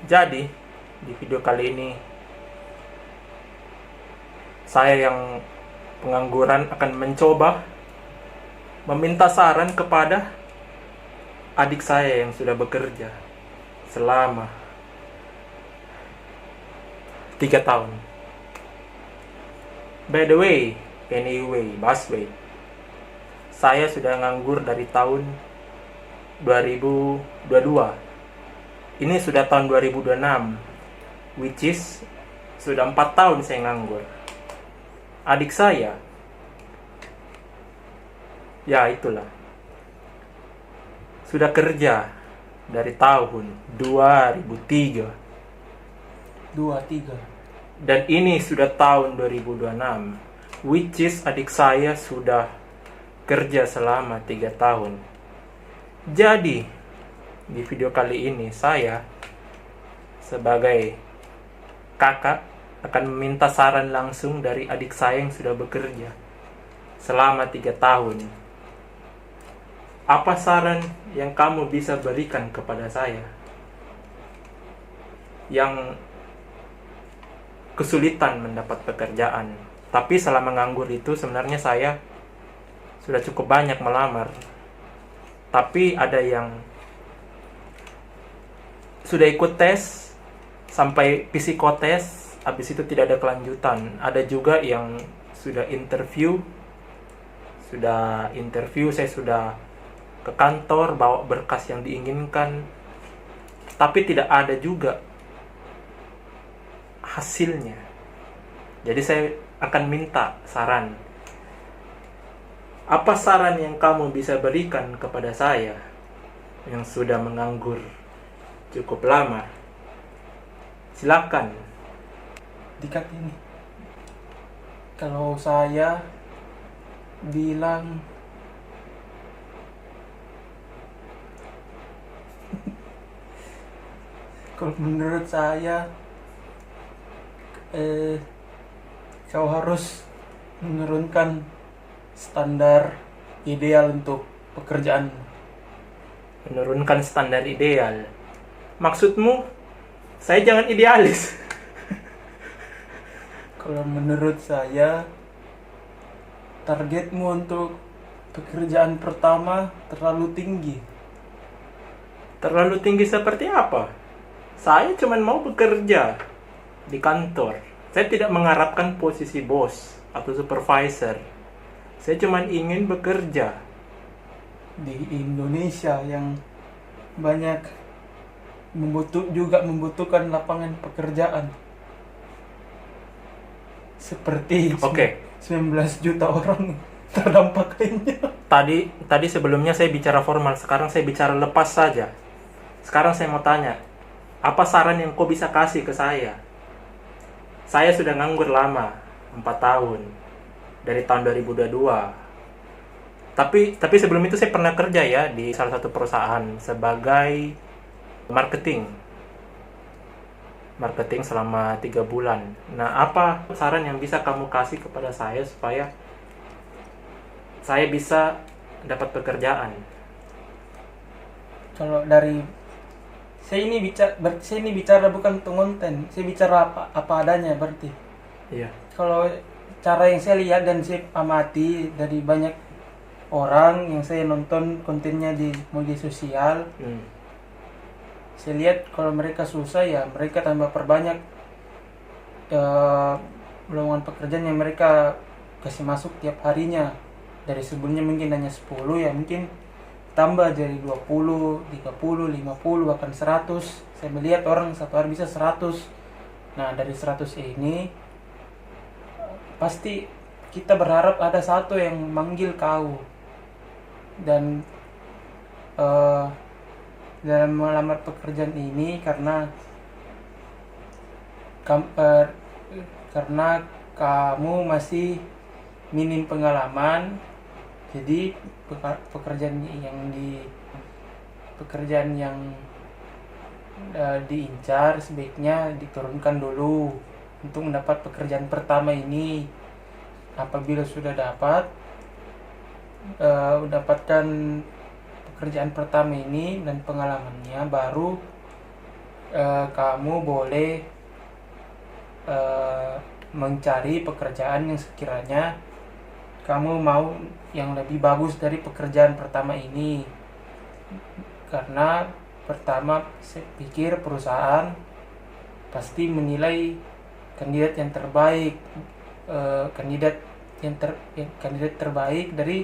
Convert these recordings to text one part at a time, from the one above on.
Jadi, di video kali ini, saya yang pengangguran akan mencoba meminta saran kepada adik saya yang sudah bekerja selama 3 tahun. By the way, anyway, busway, saya sudah nganggur dari tahun 2022. Ini sudah tahun 2026, which is sudah 4 tahun saya nganggur. Adik saya, ya itulah, sudah kerja dari tahun 2003. 23. Dan ini sudah tahun 2026, which is adik saya sudah kerja selama 3 tahun. Jadi, di video kali ini saya sebagai kakak akan meminta saran langsung dari adik saya yang sudah bekerja selama 3 tahun. Apa saran yang kamu bisa berikan kepada saya yang kesulitan mendapat pekerjaan? Tapi selama nganggur itu sebenarnya saya sudah cukup banyak melamar. Tapi ada yang sudah ikut tes sampai psikotes, habis itu tidak ada kelanjutan. Ada juga yang sudah interview, saya sudah ke kantor bawa berkas yang diinginkan, tapi tidak ada juga hasilnya. Jadi saya akan minta saran. Apa saran yang kamu bisa berikan kepada saya yang sudah menganggur cukup lama? Silakan. Dikat ini. Kalau saya bilang kalau menurut saya kau harus menurunkan standar ideal untuk pekerjaan. Menurunkan standar ideal. Maksudmu saya jangan idealis? Kalau menurut saya, targetmu untuk pekerjaan pertama terlalu tinggi. Terlalu tinggi seperti apa? Saya cuma mau bekerja di kantor. Saya tidak mengharapkan posisi bos atau supervisor. Saya cuma ingin bekerja. Di Indonesia yang banyak membutuhkan lapangan pekerjaan. Seperti Oke. 19 juta orang terdampak lainnya. Tadi sebelumnya saya bicara formal, sekarang saya bicara lepas saja. Sekarang saya mau tanya, apa saran yang kau bisa kasih ke saya? Saya sudah nganggur lama, 4 tahun. Dari tahun 2022. Tapi sebelum itu saya pernah kerja ya di salah satu perusahaan sebagai marketing selama 3 bulan. Nah, apa saran yang bisa kamu kasih kepada saya supaya saya bisa dapat pekerjaan? Kalau dari saya ini bicara bukan untuk konten, saya bicara apa adanya berarti. Iya. Kalau cara yang saya lihat dan saya amati dari banyak orang yang saya nonton kontennya di media sosial, saya lihat kalau mereka susah ya mereka tambah perbanyak lowongan pekerjaan yang mereka kasih masuk tiap harinya. Dari sebelumnya mungkin hanya 10 ya mungkin tambah dari 20, 30, 50 bahkan 100. Saya melihat orang satu hari bisa 100. Nah, dari 100 ini pasti kita berharap ada satu yang manggil kau. Dan dalam melamar pekerjaan ini karena kamu masih minim pengalaman, jadi pekerjaan yang diincar sebaiknya diturunkan dulu untuk mendapat pekerjaan pertama ini. Apabila sudah mendapatkan pekerjaan pertama ini dan pengalamannya, baru kamu boleh mencari pekerjaan yang sekiranya kamu mau yang lebih bagus dari pekerjaan pertama ini. Karena pertama saya pikir perusahaan pasti menilai kandidat yang terbaik, kandidat terbaik dari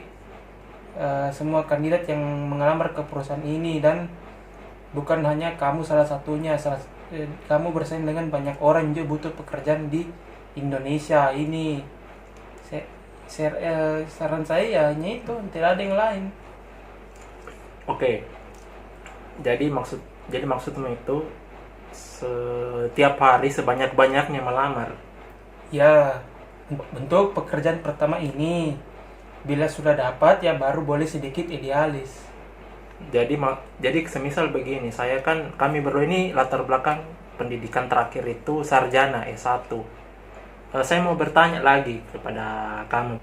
semua kandidat yang mengelamar ke perusahaan ini, dan bukan hanya kamu salah satunya. Kamu bersaing dengan banyak orang juga butuh pekerjaan di Indonesia ini. Saran saya ya hanya itu, tidak ada yang lain. Oke. Jadi maksudmu itu setiap hari sebanyak-banyaknya melamar. Ya, untuk pekerjaan pertama ini, bila sudah dapat ya baru boleh sedikit idealis. Jadi semisal begini, kami berdua ini latar belakang pendidikan terakhir itu sarjana S1. Saya mau bertanya lagi kepada kamu.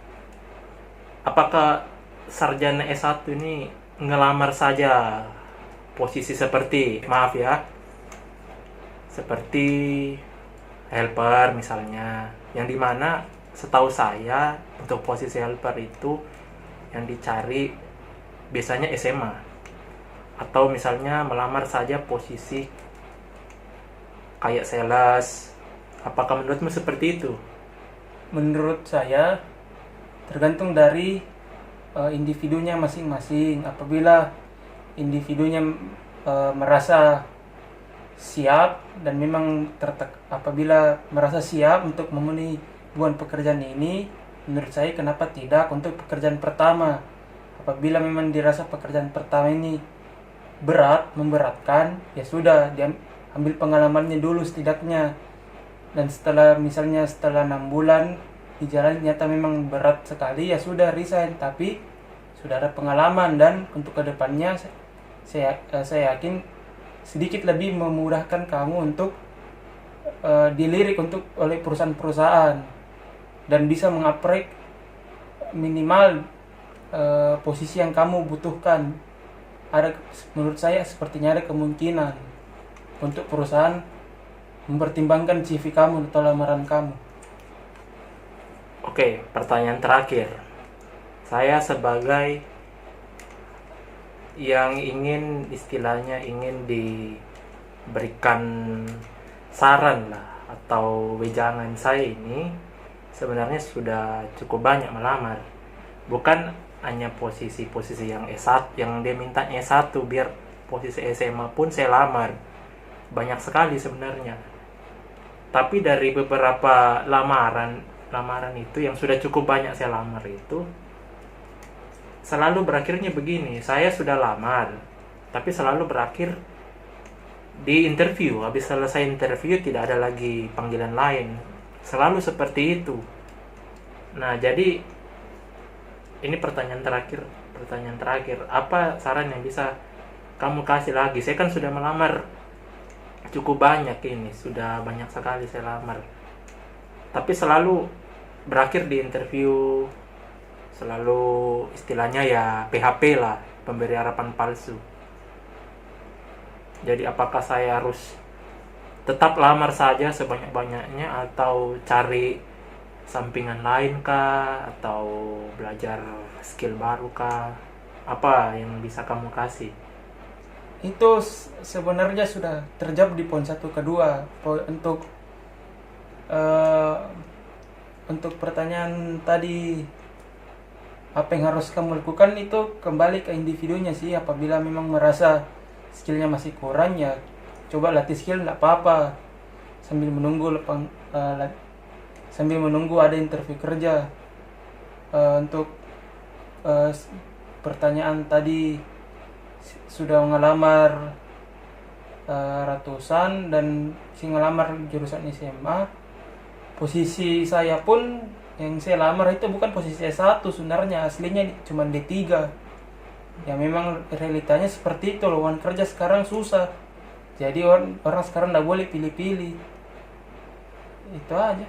Apakah sarjana S1 ini ngelamar saja posisi seperti helper misalnya, yang dimana setahu saya untuk posisi helper itu yang dicari biasanya SMA, atau misalnya melamar saja posisi kayak sales. Apakah menurutmu seperti itu? Menurut saya tergantung dari individunya masing-masing. Apabila individunya merasa siap dan memang apabila merasa siap untuk memenuhi pekerjaan ini, menurut saya kenapa tidak untuk pekerjaan pertama. Apabila memang dirasa pekerjaan pertama ini memberatkan, ya sudah, dia ambil pengalamannya dulu setidaknya. Dan setelah 6 bulan di jalan nyata memang berat sekali, ya sudah resign. Tapi sudah ada pengalaman, dan untuk kedepannya saya yakin sedikit lebih memudahkan kamu untuk dilirik oleh perusahaan-perusahaan, dan bisa mengaprek minimal posisi yang kamu butuhkan. Menurut saya sepertinya ada kemungkinan untuk perusahaan mempertimbangkan CV kamu atau lamaran kamu. Oke, pertanyaan terakhir. Saya sebagai yang ingin diberikan saran lah atau wejangan, saya ini sebenarnya sudah cukup banyak melamar. Bukan hanya posisi-posisi yang S1, yang dia minta S1, biar posisi SMA pun saya lamar. Banyak sekali sebenarnya. Tapi dari beberapa lamaran itu yang sudah cukup banyak saya lamar itu, selalu berakhirnya begini. Saya sudah lamar, tapi selalu berakhir di interview. Habis selesai interview tidak ada lagi panggilan lain. Selalu seperti itu. Nah, jadi ini pertanyaan terakhir. Apa saran yang bisa kamu kasih lagi? Saya kan sudah melamar cukup banyak ini. Sudah banyak sekali saya lamar. Tapi selalu berakhir di interview. Selalu istilahnya ya PHP lah, pemberi harapan palsu. Jadi apakah saya harus tetap lamar saja sebanyak-banyaknya, atau cari sampingan lain kah, atau belajar skill baru kah? Apa yang bisa kamu kasih? Itu sebenarnya sudah terjawab di poin 1 kedua. Untuk pertanyaan tadi, apa yang harus kamu lakukan, itu kembali ke individunya sih. Apabila memang merasa skillnya masih kurang, ya coba latih skill, nggak apa-apa, sambil menunggu ada interview kerja. Untuk pertanyaan tadi, sudah ngelamar ratusan dan si ngelamar jurusan SMA. Posisi saya pun yang saya lamar itu bukan posisi S1 sebenarnya, aslinya cuma D3. Ya memang realitanya seperti itu, lowongan kerja sekarang susah. Jadi orang sekarang nggak boleh pilih-pilih. Itu aja.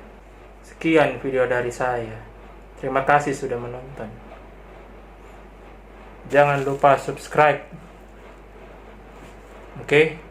Sekian video dari saya. Terima kasih sudah menonton. Jangan lupa subscribe. Oke?